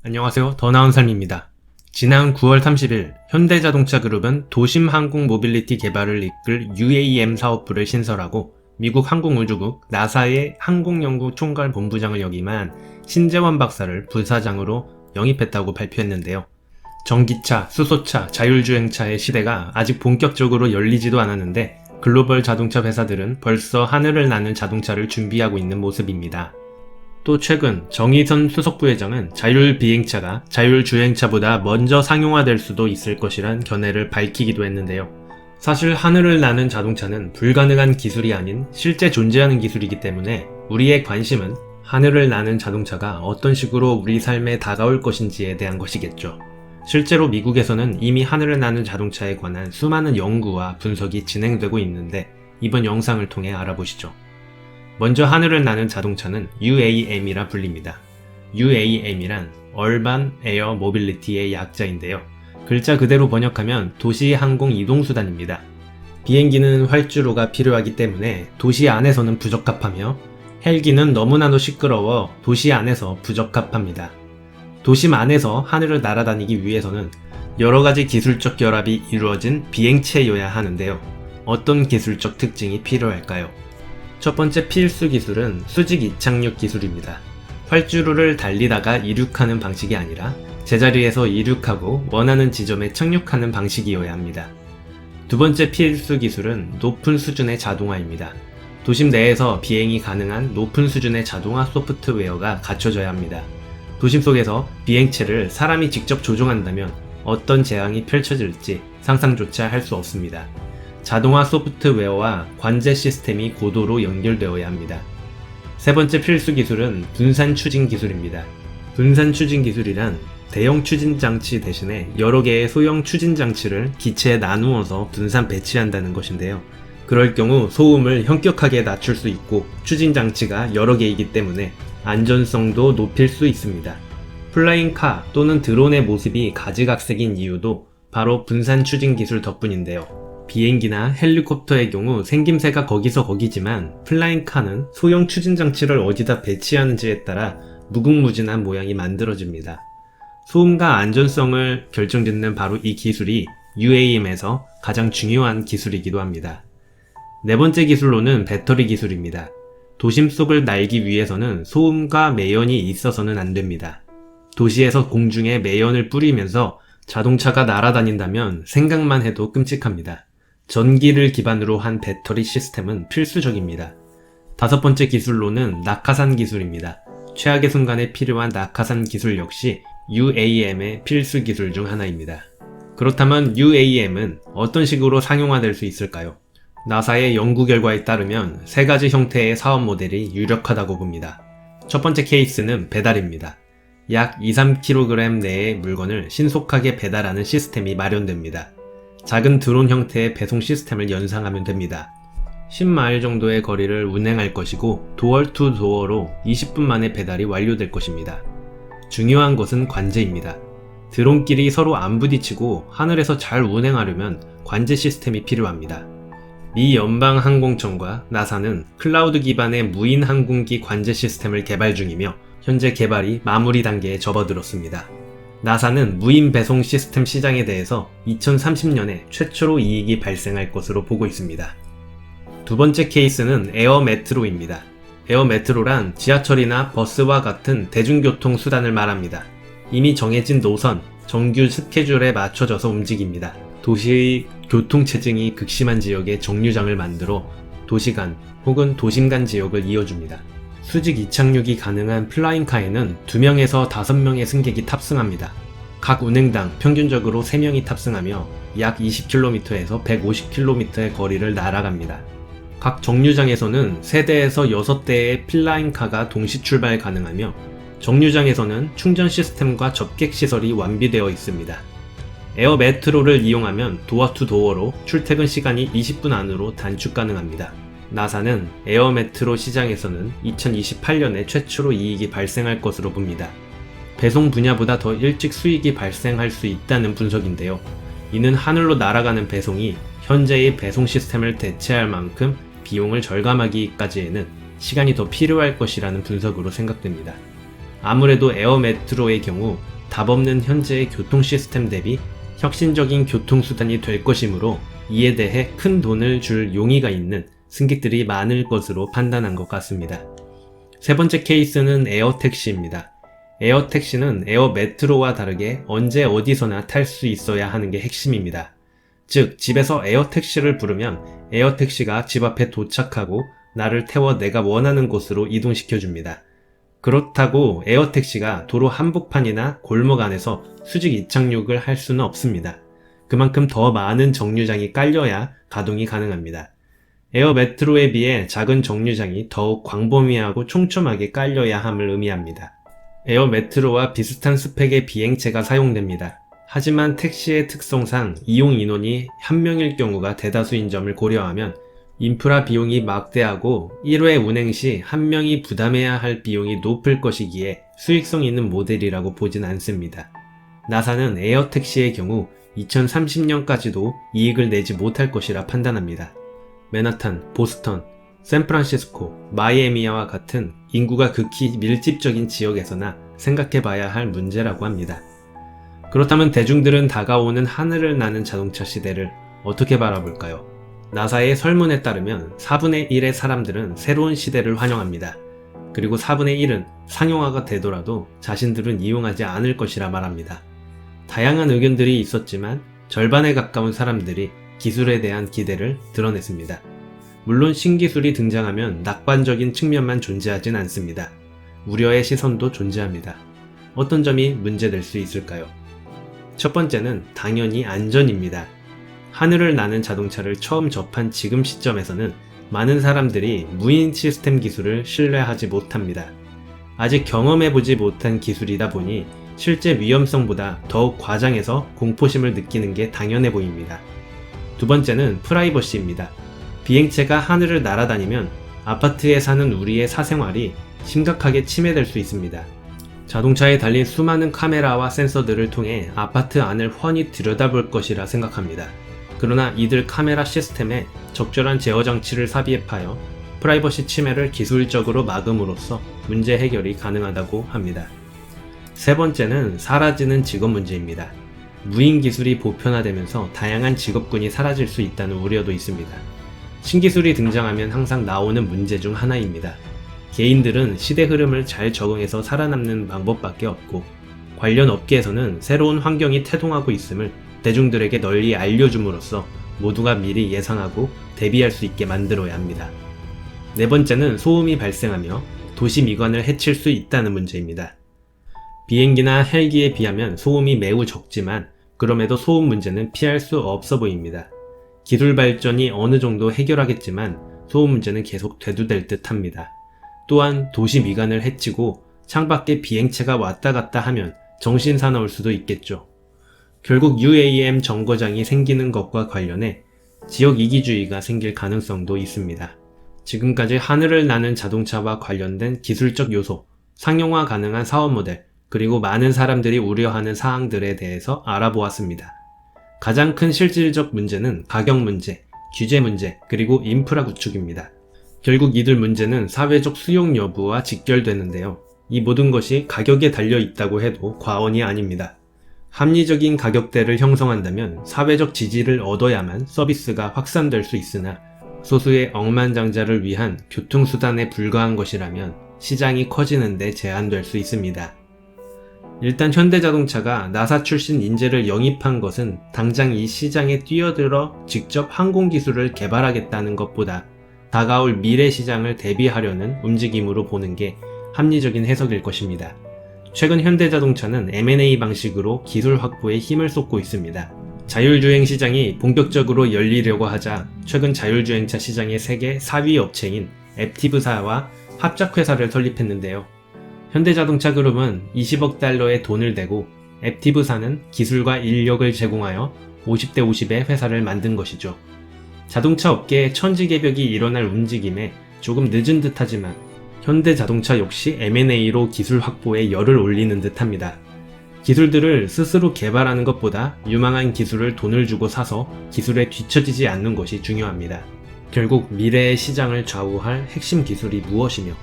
안녕하세요. 더 나은 삶입니다. 지난 9월 30일 현대자동차 그룹은 도심 항공 모빌리티 개발을 이끌 UAM 사업부를 신설하고 미국 항공우주국 나사의 항공연구 총괄 본부장을 역임한 신재원 박사를 부사장으로 영입했다고 발표했는데요. 전기차, 수소차, 자율주행차의 시대가 아직 본격적으로 열리지도 않았는데 글로벌 자동차 회사들은 벌써 하늘을 나는 자동차를 준비하고 있는 모습입니다. 또 최근 정의선 수석부회장은 자율비행차가 자율주행차보다 먼저 상용화될 수도 있을 것이란 견해를 밝히기도 했는데요. 사실 하늘을 나는 자동차는 불가능한 기술이 아닌 실제 존재하는 기술이기 때문에 우리의 관심은 하늘을 나는 자동차가 어떤 식으로 우리 삶에 다가올 것인지에 대한 것이겠죠. 실제로 미국에서는 이미 하늘을 나는 자동차에 관한 수많은 연구와 분석이 진행되고 있는데 이번 영상을 통해 알아보시죠. 먼저 하늘을 나는 자동차는 UAM이라 불립니다. UAM이란 Urban Air Mobility의 약자인데요. 글자 그대로 번역하면 도시 항공 이동수단입니다. 비행기는 활주로가 필요하기 때문에 도시 안에서는 부적합하며 헬기는 너무나도 시끄러워 도시 안에서 부적합합니다. 도심 안에서 하늘을 날아다니기 위해서는 여러가지 기술적 결합이 이루어진 비행체여야 하는데요. 어떤 기술적 특징이 필요할까요? 첫 번째 필수 기술은 수직 이착륙 기술입니다. 활주로를 달리다가 이륙하는 방식이 아니라 제자리에서 이륙하고 원하는 지점에 착륙하는 방식이어야 합니다. 두 번째 필수 기술은 높은 수준의 자동화입니다. 도심 내에서 비행이 가능한 높은 수준의 자동화 소프트웨어가 갖춰져야 합니다. 도심 속에서 비행체를 사람이 직접 조종한다면 어떤 재앙이 펼쳐질지 상상조차 할 수 없습니다. 자동화 소프트웨어와 관제 시스템이 고도로 연결되어야 합니다. 세 번째 필수 기술은 분산 추진 기술입니다. 분산 추진 기술이란 대형 추진 장치 대신에 여러 개의 소형 추진 장치를 기체에 나누어서 분산 배치한다는 것인데요. 그럴 경우 소음을 현격하게 낮출 수 있고 추진 장치가 여러 개이기 때문에 안전성도 높일 수 있습니다. 플라잉카 또는 드론의 모습이 가지각색인 이유도 바로 분산 추진 기술 덕분인데요. 비행기나 헬리콥터의 경우 생김새가 거기서 거기지만 플라잉카는 소형 추진 장치를 어디다 배치하는지에 따라 무궁무진한 모양이 만들어집니다. 소음과 안전성을 결정짓는 바로 이 기술이 UAM에서 가장 중요한 기술이기도 합니다. 네 번째 기술로는 배터리 기술입니다. 도심 속을 날기 위해서는 소음과 매연이 있어서는 안 됩니다. 도시에서 공중에 매연을 뿌리면서 자동차가 날아다닌다면 생각만 해도 끔찍합니다. 전기를 기반으로 한 배터리 시스템은 필수적입니다. 다섯 번째 기술로는 낙하산 기술입니다. 최악의 순간에 필요한 낙하산 기술 역시 UAM의 필수 기술 중 하나입니다. 그렇다면 UAM은 어떤 식으로 상용화될 수 있을까요? 나사의 연구 결과에 따르면 세 가지 형태의 사업 모델이 유력하다고 봅니다. 첫 번째 케이스는 배달입니다. 약 2-3kg 내의 물건을 신속하게 배달하는 시스템이 마련됩니다. 작은 드론 형태의 배송 시스템을 연상하면 됩니다. 10마일 정도의 거리를 운행할 것이고 도어 투 도어로 20분 만에 배달이 완료될 것입니다. 중요한 것은 관제입니다. 드론끼리 서로 안 부딪히고 하늘에서 잘 운행하려면 관제 시스템이 필요합니다. 미 연방항공청과 나사는 클라우드 기반의 무인 항공기 관제 시스템을 개발 중이며 현재 개발이 마무리 단계에 접어들었습니다. 나사는 무인 배송 시스템 시장에 대해서 2030년에 최초로 이익이 발생할 것으로 보고 있습니다. 두 번째 케이스는 에어메트로입니다. 에어메트로란 지하철이나 버스와 같은 대중교통 수단을 말합니다. 이미 정해진 노선, 정규 스케줄에 맞춰져서 움직입니다. 도시의 교통체증이 극심한 지역에 정류장을 만들어 도시 간 혹은 도심 간 지역을 이어줍니다. 수직 이착륙이 가능한 플라잉카에는 2명에서 5명의 승객이 탑승합니다. 각 운행당 평균적으로 3명이 탑승하며 약 20km에서 150km의 거리를 날아갑니다. 각 정류장에서는 3대에서 6대의 플라잉카가 동시 출발 가능하며 정류장에서는 충전 시스템과 접객 시설이 완비되어 있습니다. 에어메트로를 이용하면 도어 투 도어로 출퇴근 시간이 20분 안으로 단축 가능합니다. 나사는 에어메트로 시장에서는 2028년에 최초로 이익이 발생할 것으로 봅니다. 배송 분야보다 더 일찍 수익이 발생할 수 있다는 분석인데요. 이는 하늘로 날아가는 배송이 현재의 배송 시스템을 대체할 만큼 비용을 절감하기까지에는 시간이 더 필요할 것이라는 분석으로 생각됩니다. 아무래도 에어메트로의 경우 답없는 현재의 교통 시스템 대비 혁신적인 교통수단이 될 것이므로 이에 대해 큰 돈을 줄 용의가 있는 승객들이 많을 것으로 판단한 것 같습니다. 세 번째 케이스는 에어택시입니다. 에어택시는 에어메트로와 다르게 언제 어디서나 탈 수 있어야 하는 게 핵심입니다. 즉, 집에서 에어택시를 부르면 에어택시가 집 앞에 도착하고 나를 태워 내가 원하는 곳으로 이동시켜줍니다. 그렇다고 에어택시가 도로 한복판이나 골목 안에서 수직 이착륙을 할 수는 없습니다. 그만큼 더 많은 정류장이 깔려야 가동이 가능합니다. 에어메트로에 비해 작은 정류장이 더욱 광범위하고 촘촘하게 깔려야 함을 의미합니다. 에어메트로와 비슷한 스펙의 비행체가 사용됩니다. 하지만 택시의 특성상 이용 인원이 한 명일 경우가 대다수인 점을 고려하면 인프라 비용이 막대하고 1회 운행 시 한 명이 부담해야 할 비용이 높을 것이기에 수익성 있는 모델이라고 보진 않습니다. 나사는 에어택시의 경우 2030년까지도 이익을 내지 못할 것이라 판단합니다. 맨하탄, 보스턴, 샌프란시스코, 마이애미와 같은 인구가 극히 밀집적인 지역에서나 생각해봐야 할 문제라고 합니다. 그렇다면 대중들은 다가오는 하늘을 나는 자동차 시대를 어떻게 바라볼까요? 나사의 설문에 따르면 4분의 1의 사람들은 새로운 시대를 환영합니다. 그리고 4분의 1은 상용화가 되더라도 자신들은 이용하지 않을 것이라 말합니다. 다양한 의견들이 있었지만 절반에 가까운 사람들이 기술에 대한 기대를 드러냈습니다. 물론 신기술이 등장하면 낙관적인 측면만 존재하진 않습니다. 우려의 시선도 존재합니다. 어떤 점이 문제될 수 있을까요? 첫 번째는 당연히 안전입니다. 하늘을 나는 자동차를 처음 접한 지금 시점에서는 많은 사람들이 무인 시스템 기술을 신뢰하지 못합니다. 아직 경험해보지 못한 기술이다 보니 실제 위험성보다 더욱 과장해서 공포심을 느끼는 게 당연해 보입니다. 두 번째는 프라이버시입니다. 비행체가 하늘을 날아다니면 아파트에 사는 우리의 사생활이 심각하게 침해될 수 있습니다. 자동차에 달린 수많은 카메라와 센서들을 통해 아파트 안을 훤히 들여다볼 것이라 생각합니다. 그러나 이들 카메라 시스템에 적절한 제어 장치를 삽입하여 프라이버시 침해를 기술적으로 막음으로써 문제 해결이 가능하다고 합니다. 세 번째는 사라지는 직업 문제입니다. 무인 기술이 보편화되면서 다양한 직업군이 사라질 수 있다는 우려도 있습니다. 신기술이 등장하면 항상 나오는 문제 중 하나입니다. 개인들은 시대 흐름을 잘 적응해서 살아남는 방법밖에 없고 관련 업계에서는 새로운 환경이 태동하고 있음을 대중들에게 널리 알려줌으로써 모두가 미리 예상하고 대비할 수 있게 만들어야 합니다. 네 번째는 소음이 발생하며 도시 미관을 해칠 수 있다는 문제입니다. 비행기나 헬기에 비하면 소음이 매우 적지만 그럼에도 소음 문제는 피할 수 없어 보입니다. 기술 발전이 어느 정도 해결하겠지만 소음 문제는 계속 되도될 듯 합니다. 또한 도시 미관을 해치고 창밖에 비행체가 왔다 갔다 하면 정신 사나울 수도 있겠죠. 결국 UAM 정거장이 생기는 것과 관련해 지역 이기주의가 생길 가능성도 있습니다. 지금까지 하늘을 나는 자동차와 관련된 기술적 요소, 상용화 가능한 사업 모델, 그리고 많은 사람들이 우려하는 사항들에 대해서 알아보았습니다. 가장 큰 실질적 문제는 가격 문제, 규제 문제, 그리고 인프라 구축입니다. 결국 이들 문제는 사회적 수용 여부와 직결되는데요. 이 모든 것이 가격에 달려 있다고 해도 과언이 아닙니다. 합리적인 가격대를 형성한다면 사회적 지지를 얻어야만 서비스가 확산될 수 있으나 소수의 억만장자를 위한 교통수단에 불과한 것이라면 시장이 커지는 데 제한될 수 있습니다. 일단 현대자동차가 나사 출신 인재를 영입한 것은 당장 이 시장에 뛰어들어 직접 항공기술을 개발하겠다는 것보다 다가올 미래 시장을 대비하려는 움직임으로 보는 게 합리적인 해석일 것입니다. 최근 현대자동차는 M&A 방식으로 기술 확보에 힘을 쏟고 있습니다. 자율주행 시장이 본격적으로 열리려고 하자 최근 자율주행차 시장의 세계 4위 업체인 앱티브사와 합작회사를 설립했는데요. 현대자동차 그룹은 20억 달러의 돈을 대고 앱티브사는 기술과 인력을 제공하여 50대 50의 회사를 만든 것이죠. 자동차 업계의 천지개벽이 일어날 움직임에 조금 늦은 듯하지만 현대자동차 역시 M&A로 기술 확보에 열을 올리는 듯합니다. 기술들을 스스로 개발하는 것보다 유망한 기술을 돈을 주고 사서 기술에 뒤처지지 않는 것이 중요합니다. 결국 미래의 시장을 좌우할 핵심 기술이 무엇이며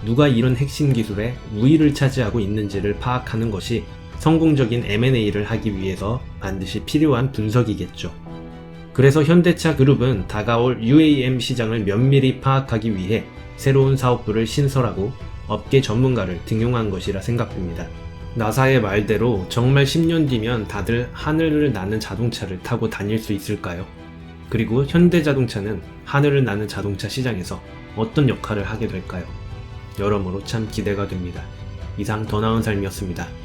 누가 이런 핵심 기술에 우위를 차지하고 있는지를 파악하는 것이 성공적인 M&A를 하기 위해서 반드시 필요한 분석이겠죠. 그래서 현대차 그룹은 다가올 UAM 시장을 면밀히 파악하기 위해 새로운 사업부를 신설하고 업계 전문가를 등용한 것이라 생각됩니다. 나사의 말대로 정말 10년 뒤면 다들 하늘을 나는 자동차를 타고 다닐 수 있을까요? 그리고 현대자동차는 하늘을 나는 자동차 시장에서 어떤 역할을 하게 될까요? 여러모로 참 기대가 됩니다. 이상 더 나은 삶이었습니다.